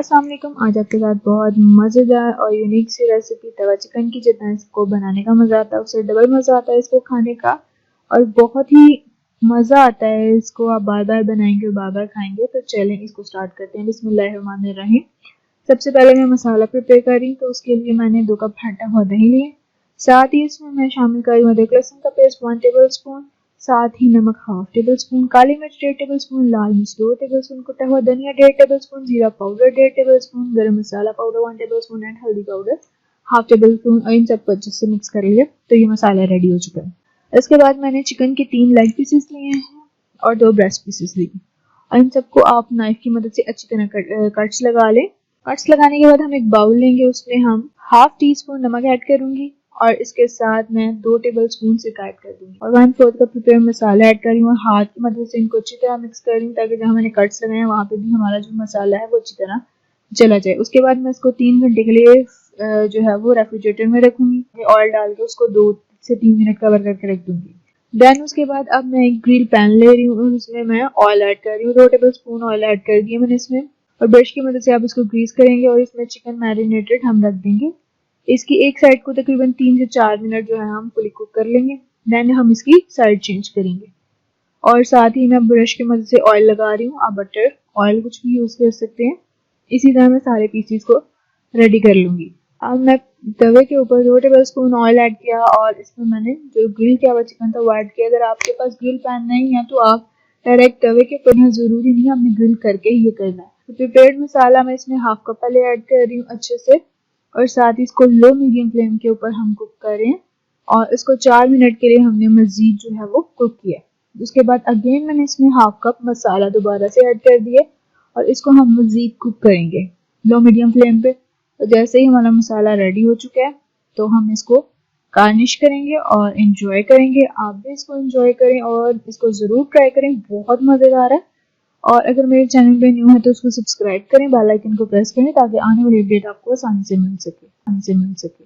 अस्सलाम वालेकुम। आज आपके साथ बहुत मज़ेदार और यूनिक सी रेसिपी तवा चिकन की। जितना इसको बनाने का मज़ा आता है उससे डबल मज़ा आता है इसको खाने का, और बहुत ही मज़ा आता है इसको आप बार बार बनाएंगे और बार बार खाएंगे। तो चलें इसको स्टार्ट करते हैं। बिस्मिल्लाहिर्रहमानिर्रहीम। सबसे पहले मैं मसाला प्रिपेयर करी, तो उसके लिए मैंने 2 कप फटा हुआ दही लिए। साथ ही इसमें मैं शामिल करी अदरक लहसुन का पेस्ट 1 टेबल स्पून, साथ ही नमक 1/2 टेबल स्पून, काली मिर्च 1.5 टेबल स्पून, लाल मिर्च 2 टेबल स्पून, कुटा हुआ धनिया 1.5 टेबल स्पून, जीरा पाउडर 1.5 टेबल स्पून, गरम मसाला पाउडर 1 टेबल स्पून एंड हल्दी पाउडर 1/2 टेबल स्पून। और इन सबको अच्छे से मिक्स कर लिया। तो ये मसाला रेडी हो चुका है। इसके बाद मैंने चिकन के 3 लेग पीसेस लिए हैं और 2 ब्रेस्ट पीसेस लिए, और इन सबको आप नाइफ की मदद से अच्छी तरह कट्स लगा लें। कट्स लगाने के बाद हम एक बाउल लेंगे, उसमें हम 1/2 टी स्पून नमक ऐड करूंगी और इसके साथ मैं 2 टेबल स्पून सिरका ऐड कर दूंगी और 1/4 कप प्रिपेयर मसाला ऐड कर रही हूँ और हाथ की मदद से इनको अच्छी तरह मिक्स कर रही हूँ, ताकि जहाँ मैंने कट्स लगाए हैं वहाँ पे भी हमारा जो मसाला है वो अच्छी तरह चला जाए। उसके बाद मैं इसको 3 घंटे के लिए जो है वो रेफ्रिजरेटर में रखूंगी। ऑयल डाल के उसको 2 से 3 मिनट कवर करके रख दूंगी। देन उसके बाद अब मैं एक ग्रिल पैन ले रही हूँ, उसमें मैं ऑयल ऐड कर रही हूँ। 2 टेबल स्पून ऑयल ऐड कर दिया मैंने इसमें, और ब्रश की मदद से आप इसको ग्रीस करेंगे और इसमें चिकन मैरिनेटेड हम रख देंगे। इसकी एक साइड को तकरीबन 3 से 4 मिनट जो है हम फुली कुक कर लेंगे। देन हम इसकी साइड चेंज करेंगे, और साथ ही मैं ब्रश की मदद से ऑयल लगा रही हूँ। आप बटर ऑयल कुछ भी यूज कर सकते हैं। इसी तरह मैं सारे पीसीस को रेडी कर लूंगी। अब मैं तवे के ऊपर 2 टेबल स्पून ऑयल ऐड किया और इसमें मैंने जो ग्रिल किया हुआ चिकन था वो ऐड किया। अगर आपके पास ग्रिल पैन नहीं है तो आप डायरेक्ट तवे के ऊपर, जरूरी नहीं है आपने ग्रिल करके ही ये करना है। तो प्रिपेयर्ड मसाला मैं इसमें 1/2 कप पहले ऐड कर रही हूँ अच्छे से, और साथ ही इसको लो मीडियम फ्लेम के ऊपर हम कुक करें, और इसको 4 मिनट के लिए हमने मजीद जो है वो कुक किया। उसके बाद अगेन मैंने इसमें 1/2 कप मसाला दोबारा से ऐड कर दिया और इसको हम मजीद कुक करेंगे लो मीडियम फ्लेम पे। तो जैसे ही हमारा मसाला रेडी हो चुका है तो हम इसको गार्निश करेंगे और एंजॉय करेंगे। आप भी इसको एंजॉय करें और इसको ज़रूर ट्राई करें, बहुत मज़ेदार है। और अगर मेरे चैनल पे न्यू है तो उसको सब्सक्राइब करें, बेल आइकन को प्रेस करें, ताकि आने वाली अपडेट आपको आसानी से मिल सके।